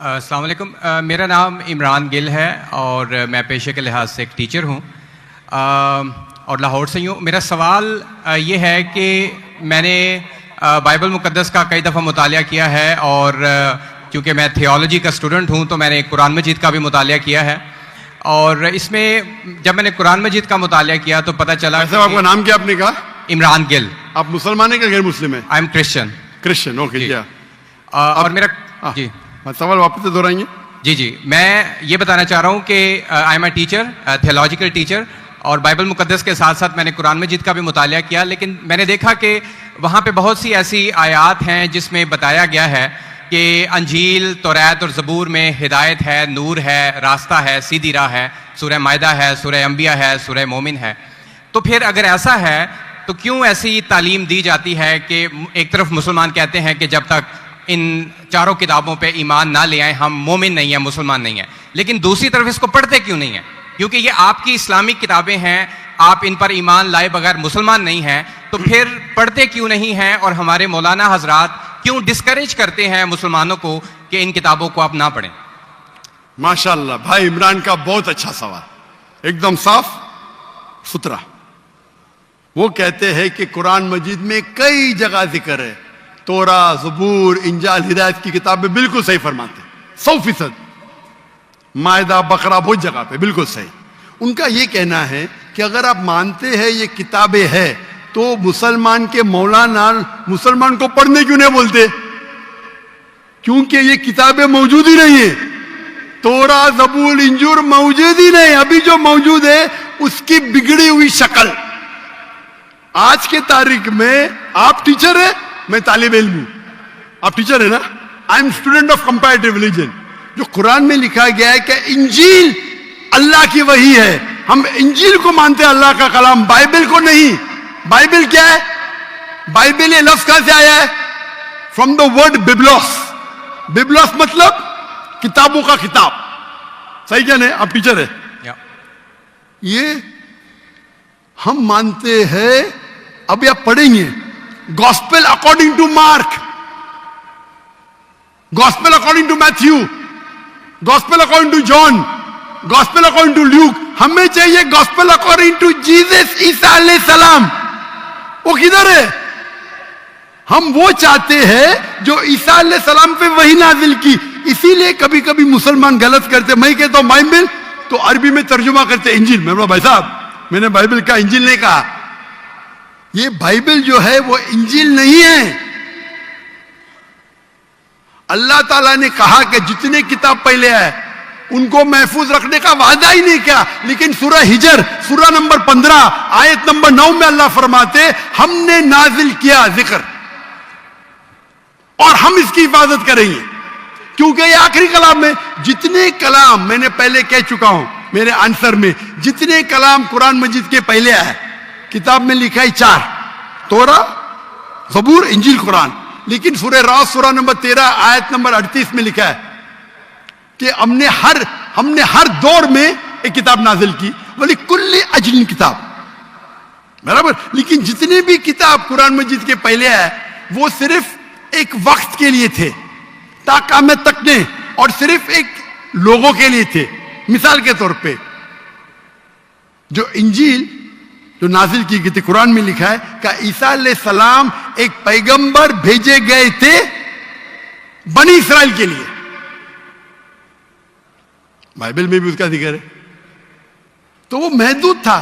अस्सलाम वालेकुम। मेरा नाम इमरान गिल है और मैं पेशे के लिहाज से एक टीचर हूँ और लाहौर से ही हूँ। मेरा सवाल ये है कि मैंने बाइबल मुक़द्दस का कई दफ़ा मुतालिया किया है और क्योंकि मैं थियोलॉजी का स्टूडेंट हूँ तो मैंने कुरान मजीद का भी मुतालिया किया है और इसमें जब मैंने कुरान मजीद का मुतालिया किया तो पता चला। आपका नाम क्या आपने कहा? इमरान गिल। आप मुसलमान हैं कि गैर मुस्लिम हैं? I am Christian. Christian, okay. क्या और मेरा जी सवाल वापस से दोहराएंगे? जी मैं ये बताना चाह रहा हूँ कि I am a teacher, theological teacher, और बाइबल मुक़द्दस के साथ साथ मैंने कुरान मजीद का भी मुतालिया किया, लेकिन मैंने देखा कि वहाँ पे बहुत सी ऐसी आयात हैं जिसमें बताया गया है कि अंजील, तौरात और ज़बूर में हिदायत है, नूर है, रास्ता है, सीधी राह है, सूरह मायदा है, सूरह अंबिया है, सूरह मोमिन है। तो फिर अगर ऐसा है तो क्यों ऐसी तालीम दी जाती है कि एक तरफ मुसलमान कहते हैं कि जब तक इन चारों किताबों पे ईमान ना ले आए हम मोमिन नहीं है, मुसलमान नहीं है, लेकिन दूसरी तरफ इसको पढ़ते क्यों नहीं है? क्योंकि ये आपकी इस्लामिक किताबें हैं, आप इन पर ईमान लाए बगैर मुसलमान नहीं हैं, तो फिर पढ़ते क्यों नहीं हैं? और हमारे मौलाना हजरात क्यों डिस्करेज करते हैं मुसलमानों को कि इन किताबों को आप ना पढ़ें? माशाल्लाह, भाई इमरान का बहुत अच्छा सवाल, एकदम साफ सुथरा। वो कहते हैं कि कुरान मजीद में कई जगह जिक्र है, तोरा, ज़बूर, इंजाल, हिदायत की किताबें बिल्कुल सही फरमाते, 100%। मायदा, बकरा, बहुत जगह पे बिल्कुल सही। उनका ये कहना है कि अगर आप मानते हैं ये किताबें हैं तो मुसलमान के मौलाना मुसलमान को पढ़ने क्यों नहीं बोलते? क्योंकि ये किताबें मौजूद ही नहीं है। तोरा, ज़बूर, इंजूर मौजूद ही नहीं। अभी जो मौजूद है उसकी बिगड़ी हुई शक्ल। आज के तारीख में आप टीचर है, मैं तालिब इल्म हूं, आप टीचर है ना। I am student of comparative religion. जो कुरान में लिखा गया है कि इंजील अल्लाह की वही है, हम इंजील को मानते हैं, अल्लाह का कलाम, बाइबल को नहीं। बाइबल क्या है? बाइबल ये लफ्ज कहां से आया है? From the word biblos. Biblos मतलब किताबों का किताब। सही क्या नहीं? आप टीचर है। ये हम मानते हैं। अभी आप पढ़ेंगे gospel according to Mark, gospel according to Matthew, gospel according to John, gospel according to Luke. हमें चाहिए गॉस्पेल अकॉर्डिंग टू जीसस ईसा अलैहि सलाम। वो किधर है? हम वो चाहते हैं जो ईसा अलैहि सलाम पे वही नाजिल की। इसीलिए कभी कभी मुसलमान गलत करते। मैं कहता हूं बाइबल तो अरबी में तर्जुमा करते इंजील। मैं बोला भाई साहब मैंने बाइबल का इंजील नहीं कहा। ये बाइबल जो है वो इंजील नहीं है। अल्लाह ताला ने कहा कि जितने किताब पहले आए उनको महफूज रखने का वादा ही नहीं किया, लेकिन सूरह हिजर सूरह नंबर 15 आयत नंबर 9 में अल्लाह फरमाते हमने नाजिल किया जिक्र और हम इसकी हिफाजत करेंगे, क्योंकि ये आखिरी कलाम है। जितने कलाम मैंने पहले कह चुका हूं मेरे आंसर में, जितने कलाम कुरान मजीद के पहले आए किताब में लिखा है 4, तोरा, ज़बूर, इंजील, कुरान। लेकिन सूरह रात सूरह नंबर 13 आयत नंबर 38 में लिखा है कि हमने हर दौर में एक किताब नाजिल की, बोली कुल्ली अजलिन किताब, बराबर। लेकिन जितने भी किताब कुरान मजीद के पहले आए वो सिर्फ एक वक्त के लिए थे, ताक़यामत तक ने, और सिर्फ एक लोगों के लिए थे। मिसाल के तौर पे जो इंजील जो नाजिल की गई थी कुरान में लिखा है कि ईसा अलैहि सलाम एक पैगंबर भेजे गए थे बनी इस्राइल के लिए। बाइबल में भी उसका जिक्र है। तो वो महदूद था।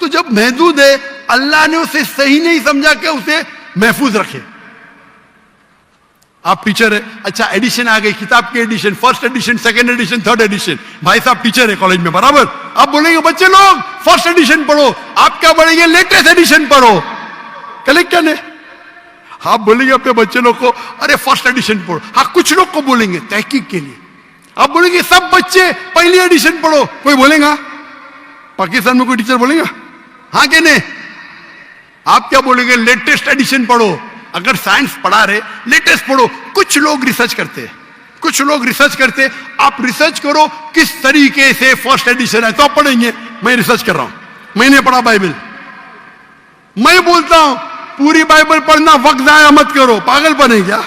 तो जब महदूद है अल्लाह ने उसे सही नहीं समझा कि उसे महफूज रखे। आप टीचर है, अच्छा एडिशन आ गई, किताब की edition, first edition, second edition, third edition. भाई साहब टीचर है कॉलेज में, बराबर। आप बोलेंगे बच्चे लोग फर्स्ट एडिशन पढ़ो, आप क्या बोलेंगे लेटेस्ट एडिशन पढ़ो, कलेक्टर ने। आप बोलेंगे अपने बच्चे लोग को अरे फर्स्ट एडिशन पढ़ो। हाँ, कुछ लोग को बोलेंगे तहकीक के लिए। आप बोलेंगे सब बच्चे पहली एडिशन पढ़ो, कोई बोलेगा? पाकिस्तान में कोई टीचर बोलेगा? हाँ कि नहीं? आप क्या बोलेंगे? लेटेस्ट एडिशन पढ़ो। अगर साइंस पढ़ा रहे लेटेस्ट पढ़ो। कुछ लोग रिसर्च करते, कुछ लोग रिसर्च करते। आप रिसर्च करो किस तरीके से फर्स्ट एडिशन है तो आप पढ़ेंगे। मैं रिसर्च कर रहा हूं, मैंने पढ़ा बाइबल। मैं बोलता हूं पूरी बाइबल पढ़ना, वक्त जाया मत करो, पागल बने क्या?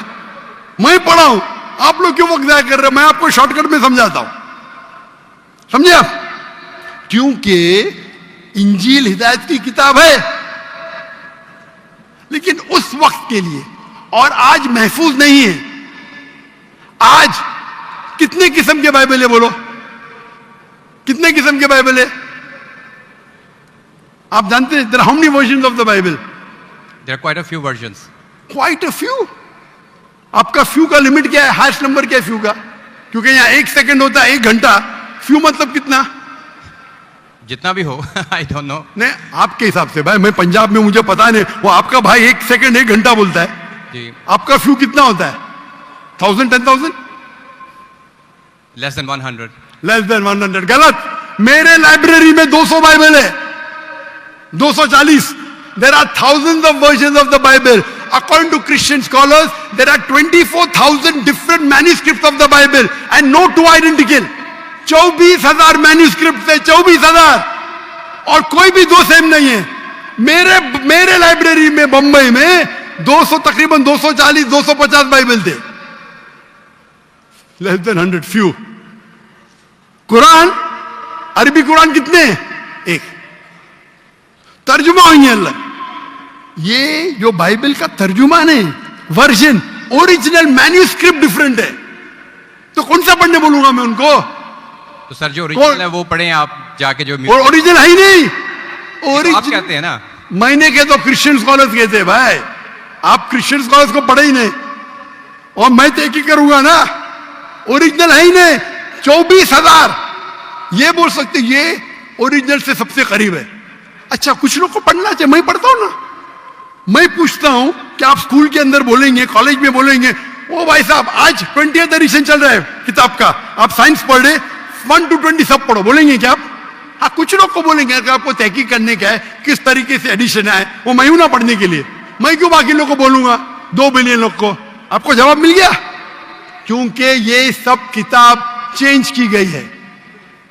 मैं पढ़ा हूं, आप लोग क्यों वक्त जाया कर रहे हो? मैं आपको शॉर्टकट में समझाता हूं, समझे आप? क्योंकि इंजील हिदायत की किताब है, लेकिन उस वक्त के लिए, और आज महफूज नहीं है। आज कितने किस्म के बाइबल है? बोलो, कितने किस्म के बाइबल है? आप जानते हैं how many versions of the Bible? There are quite a few versions. Quite a few. आपका फ्यू का लिमिट क्या है? हाईएस्ट नंबर क्या है फ्यू का? क्योंकि यहां 1 सेकंड होता है 1 घंटा। फ्यू मतलब कितना? जितना भी हो आई डोंट नो। नहीं, आपके हिसाब से भाई, मैं पंजाब में, मुझे पता नहीं। वो आपका भाई 1 सेकंड 1 घंटा बोलता है जी। आपका फ्यू कितना होता है? 1000, 10,000? Less than 100। Less than 100। गलत। मेरे लाइब्रेरी में 200 बाइबल है, 240। There are thousands of versions of the Bible. According to Christian scholars, there are 24,000 different manuscripts of the Bible and no two identical. 24,000 manuscripts है, 24,000, और कोई भी दो सेम नहीं है। मेरे लाइब्रेरी में बंबई में 200, तकरीबन 240, 250 बाइबल थे। Less than 100, few. कुरान, अरबी कुरान कितने हैं? 1। तर्जुमा हुई है अल्लाह। ये जो बाइबल का तर्जुमान है, वर्जन, ओरिजिनल मैन्यूस्क्रिप्ट डिफरेंट है। तो कौन सा पढ़ने बोलूंगा मैं उनको? तो सर जो ओरिजिनल है वो पढ़ें आप जाके, जो ओरिजिनल है ही नहीं। आप कहते हैं ना, मैंने कहे तो क्रिश्चियन स्कॉलर्स कहते हैं भाई। आप क्रिश्चियन स्कॉलर्स को पढ़े ही नहीं, और मैं तो एक ही करूंगा ना। ओरिजिनल है ही नहीं। 24,000 ये बोल सकते ये ओरिजिनल से सबसे करीब है। अच्छा, कुछ लोग को पढ़ना चाहिए, मैं पढ़ता हूं ना। मैं पूछता हूं कि आप स्कूल के अंदर बोलेंगे, कॉलेज में बोलेंगे, ओ भाई साहब आज 20th एडिशन चल रहा है किताब का, आप साइंस पढ़ रहे, 1 to 20 सब पढ़ो, बोलेंगे क्या आप? हाँ, कुछ लोग को बोलेंगे। अगर आपको तहकीक करने का है किस तरीके से एडिशन है, वो मैं हूं ना पढ़ने के लिए, मैं क्यों बाकी लोग को बोलूंगा? 2 बिलियन लोग को। आपको जवाब मिल गया? क्योंकि ये सब किताब चेंज की गई है।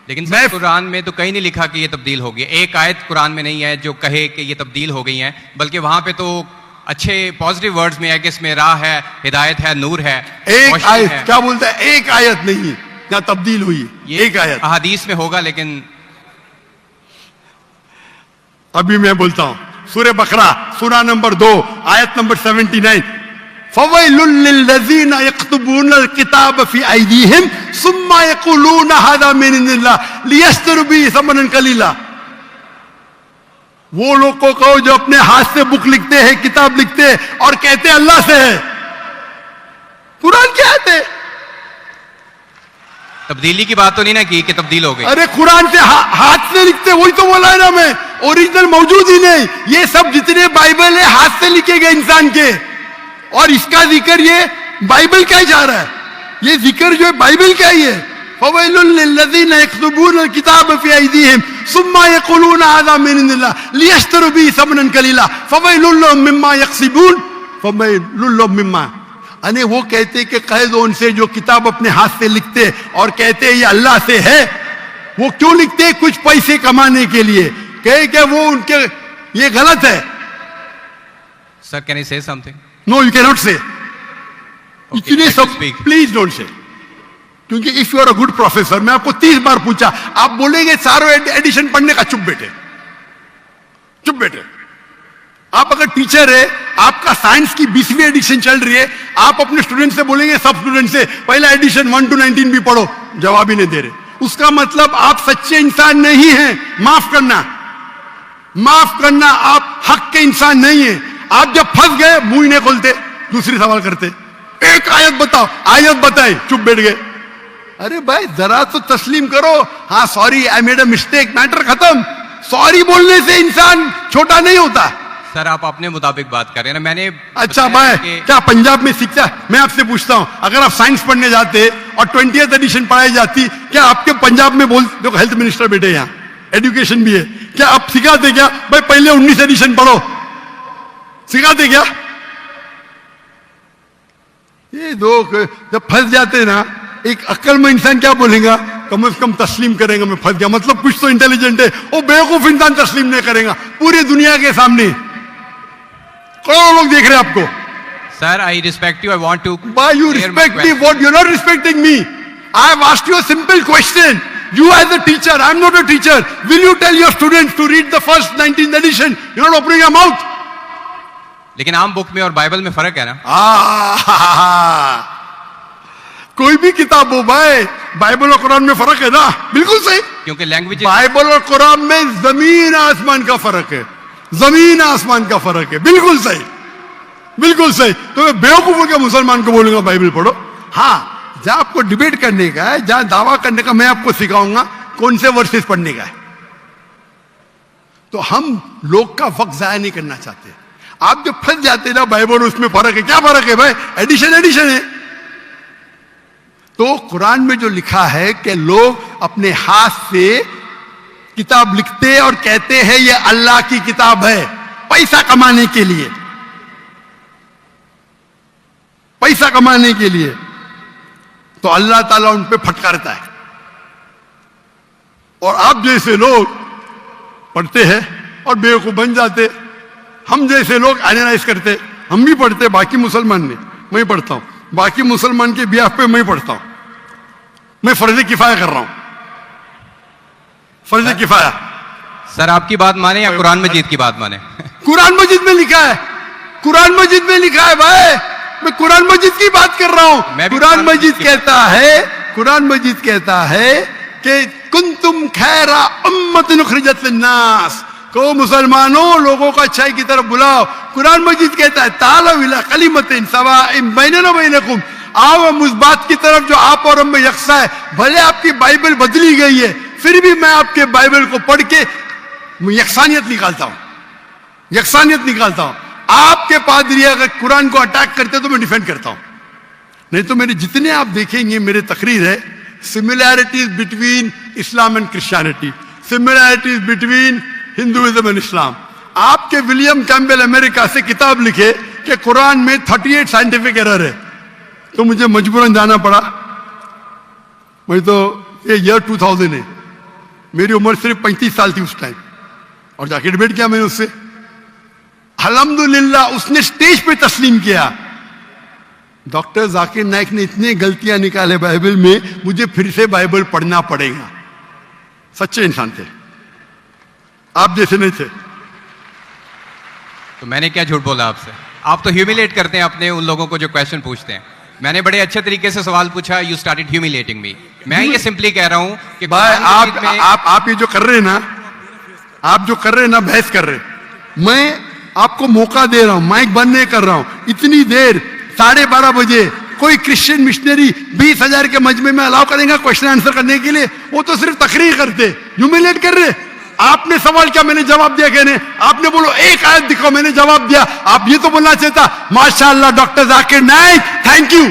लेकिन सर कुरान में तो कहीं नहीं लिखा कि ये तब्दील हो गई। एक आयत कुरान में नहीं है जो कहे कि ये तब्दील हो गई है, बल्कि वहां पे तो अच्छे पॉजिटिव वर्ड्स में है कि इसमें राह है, हिदायत है, नूर है। एक आयत है। क्या बोलता है? एक आयत नहीं है जहां तब्दील हुई, एक आयत। अहादीस में होगा, लेकिन अभी मैं बोलता हूं सूरह बकरा, सूरा नंबर 2, आयत नंबर 79। फवैलुल लिल्लज़ीना यक्तुबूनल किताब फी अयदीहिम सुम्मा यक़ूलूना हाज़ा मिन इंदिल्लाह लियश्तरू बिही समनन कलीला। वो लोग को कहो जो अपने हाथ से बुक लिखते हैं, किताब लिखते हैं, और कहते हैं अल्लाह से है। कुरान क्या है? तब्दीली की बात तो नहीं ना की कि तब्दील हो गई। अरे कुरान से हाथ से लिखते, वही तो बोला है ना मैं। ओरिजिनल मौजूद ही नहीं। ये सब जितने बाइबल है हाथ से लिखे गए इंसान के, और इसका जिक्र ये बाइबल का ही जा रहा है। ये जिक्र जो है बाइबल का ही है। फवैलुल लिल्लज़ीना यक्तुबूनल किताब फी अयदीहिम सुम्मा यक़ूलूना हाज़ा मिन इंदिल्लाह लियश्तरू बिही समनन कलीला फवैलुल लहुम मिम्मा यक्सिबून फवैलुल लहुम मिम्मा। अने वो कहते कि कह दो उनसे जो किताब अपने हाथ से लिखते और कहते ये अल्लाह से है। वो क्यों लिखते? कुछ पैसे कमाने के लिए। कहे कि वो उनके, ये गलत है। Sir can I say something? No, you can not say. इतने सब प्लीज डोंट से। क्योंकि if you are a good professor, मैं आपको 30 बार पूछा, आप बोलेंगे सारों एडिशन पढ़ने का, चुप बेटे, चुप बेटे। आप अगर टीचर है, आपका साइंस की 20वीं एडिशन चल रही है, आप अपने स्टूडेंट से बोलेंगे, सब स्टूडेंट से पहला एडिशन 1 to 19 भी पढ़ो, जवाब ही नहीं दे रहे। उसका मतलब आप सच्चे इंसान नहीं हैं। माफ करना, माफ करना, आप हक के इंसान नहीं है। आप जब फंस गए मुंह ही नहीं खोलते, दूसरी सवाल करते। एक आयत बताओ, आयत बताए, चुप बैठ गए। अरे भाई जरा तो तस्लीम करो। हाँ sorry, I made a mistake, matter खत्म। सॉरी बोलने से इंसान छोटा नहीं होता। सर आप अपने मुताबिक बात कर रहे हैं ना। मैंने अच्छा भाई क्या पंजाब में सीखता? मैं आपसे पूछता हूं, अगर आप साइंस पढ़ने जाते और 20th एडिशन पढ़ाई जाती, क्या आपके पंजाब में बोल, देखो हेल्थ मिनिस्टर बैठे यहाँ, एजुकेशन भी है, क्या आप सिखाते क्या भाई पहले 19 एडिशन पढ़ो? सिखाते क्या? ये दो जब फंस जाते ना, एक अक्लमंद इंसान क्या बोलेगा? कम से कम तस्लीम करेगा मैं फंस गया, मतलब कुछ तो इंटेलिजेंट है। वो बेवकूफ इंसान तस्लीम नहीं करेगा पूरी दुनिया के सामने। करोड़ों लोग देख रहे हैं आपको। Sir, I respect you. I want to. Why you clear my respect me? question. What? You're not respecting me. I have asked you a simple question. You as a teacher, I'm not a teacher. Will you tell your students to read the first 19th edition? You're not opening your mouth. लेकिन आम book में और Bible में फर्क है ना? कोई भी किताब हो भाई, बाइबल और कुरान में फर्क है ना? बिल्कुल सही। क्योंकि लैंग्वेज बाइबल और कुरान में जमीन आसमान का फर्क है, जमीन आसमान का फर्क है। बिल्कुल सही, बिल्कुल सही। तो मैं बेवकूफों के मुसलमान को बोलूंगा बाइबल पढ़ो। हाँ, जहां आपको डिबेट करने का है, जहां दावा करने का, मैं आपको सिखाऊंगा कौन से वर्सेस पढ़ने का है। तो हम लोग का वक्त जाया नहीं करना चाहते। आप जो फंस जाते ना बाइबल, उसमें फर्क है। क्या फर्क है भाई? एडिशन एडिशन है। तो कुरान में जो लिखा है कि लोग अपने हाथ से किताब लिखते और कहते हैं ये अल्लाह की किताब है, पैसा कमाने के लिए, पैसा कमाने के लिए, तो अल्लाह ताला उन पे फटकारता है। और आप जैसे लोग पढ़ते हैं और बेवकूफ बन जाते। हम जैसे लोग एनालाइज करते, हम भी पढ़ते, बाकी मुसलमान ने, मैं ही पढ़ता हूं, बाकी मुसलमान के बियाह पे मैं पढ़ता हूं। मैं फर्ज किफाया कर रहा हूं, फर्ज किफाया। सर आपकी बात माने या कुरान मजीद की बात माने? कुरान मजीद में लिखा है, कुरान मजीद में लिखा है भाई। मैं कुरान मजीद की बात कर रहा हूं। कुरान मजीद कहता है, कुरान मजीद कहता है कि कुंतुम खैरा उम्मतिन उखरिजत लिन्नास, को मुसलमानों लोगों को अच्छाई की तरफ बुलाओ। कुरान मजीद कहता है तालू इला कलिमतिन सवाइम बैनना बैनकुम, आओ हम उस बात की तरफ जो आप और हम में यकसा है। भले आपकी बाइबल बदली गई है, फिर भी मैं आपके बाइबल को पढ़ के यकसानियत निकालता हूं, यकसानियत निकालता हूं। आपके पादरी अगर कुरान को अटैक करते तो मैं डिफेंड करता हूं, नहीं तो मेरे जितने आप देखेंगे मेरे तकरीर है similarities between Islam and Christianity, similarities between Hinduism and Islam. आपके विलियम कैम्पबेल अमेरिका से किताब लिखे कि कुरान में 38 साइंटिफिक एरर है, तो मुझे मजबूरन जाना पड़ा। मैं तो ये ईयर 2000 है, मेरी उम्र सिर्फ 35 साल थी उस टाइम, और जाके डिबेट किया मैंने उससे। अल्हम्दुलिल्लाह उसने स्टेज पे तस्लीम किया। डॉक्टर जाकिर नाइक ने इतनी गलतियां निकाले बाइबल में, मुझे फिर से बाइबल पढ़ना पड़ेगा। सच्चे इंसान थे, आप जैसे नहीं थे। तो मैंने क्या झूठ बोला आपसे? आप तो ह्यूमिलेट करते हैं अपने उन लोगों को जो क्वेश्चन पूछते हैं। मैंने बड़े अच्छे तरीके से सवाल पूछा, यू स्टार्टेड ह्यूमिलेटिंग मी। मैं ये सिंपली कह रहा हूं कि भाई आप ये जो कर रहे हैं ना, आप जो कर रहे हैं ना, बहस कर रहे हैं। मैं आपको मौका दे रहा हूं, माइक बंद नहीं कर रहा हूं। इतनी देर 12:30 बजे कोई क्रिश्चियन मिशनरी 20,000 के मजमे में अलाउ करेगा क्वेश्चन आंसर करने के लिए? वो तो सिर्फ तकरीर करते, ह्यूमिलेट कर रहे। आपने सवाल किया, मैंने जवाब दिया। कहने आपने बोलो एक आयत दिखाओ, मैंने जवाब दिया। आप ये तो बोलना चाहिए था माशाअल्लाह doctor Zakir Naik, thank you.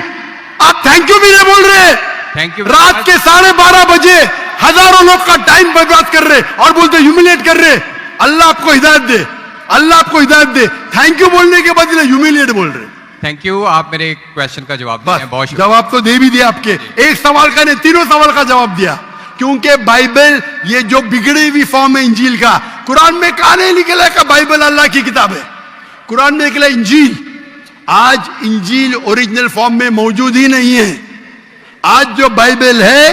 आप थैंक यू भी नहीं बोल रहे। Thank you. रात के 12:30 बजे हजारों लोग का टाइम बर्बाद कर रहे और बोलते ह्यूमिलेट कर रहे। अल्लाह आपको हिदायत दे, अल्लाह आपको हिदायत दे। थैंक यू बोलने के बदले ह्यूमिलेट बोल रहे। थैंक यू, आप मेरे क्वेश्चन का जवाब दिया, बहुत शुक्रिया। जवाब तो दे भी दिया आपके, एक सवाल का नहीं, तीनों सवाल का जवाब दिया। क्योंकि बाइबल ये जो बिगड़ी हुई फॉर्म है इंजील का, कुरान में कहा नहीं निकला कि बाइबल अल्लाह की किताब है। कुरान में निकला इंजील। आज इंजील ओरिजिनल फॉर्म में मौजूद ही नहीं है। आज जो बाइबल है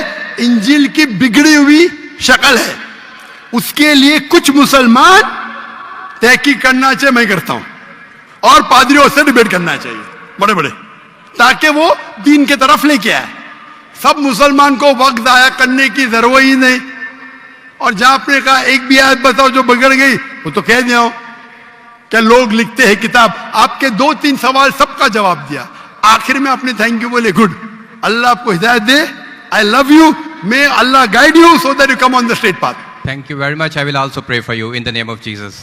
इंजील की बिगड़ी हुई शक्ल है। उसके लिए कुछ मुसलमान तहकीक करना चाहिए, मैं करता हूं, और पादरियों से डिबेट करना चाहिए बड़े बड़े, ताकि वो दीन की तरफ लेके आए। सब मुसलमान को वक्त जाया करने की जरूरत ही नहीं। और जहां आपने कहा एक भी आयत बताओ जो बिगड़ गई, वो तो कह दिया क्या लोग लिखते हैं किताब। आपके 2-3 सवाल सबका जवाब दिया। आखिर में आपने थैंक यू बोले, गुड, अल्लाह आपको हिदायत दे, I love you, may Allah guide you so that you come on the straight path. Thank you very much. I will also pray for you in the name of Jesus.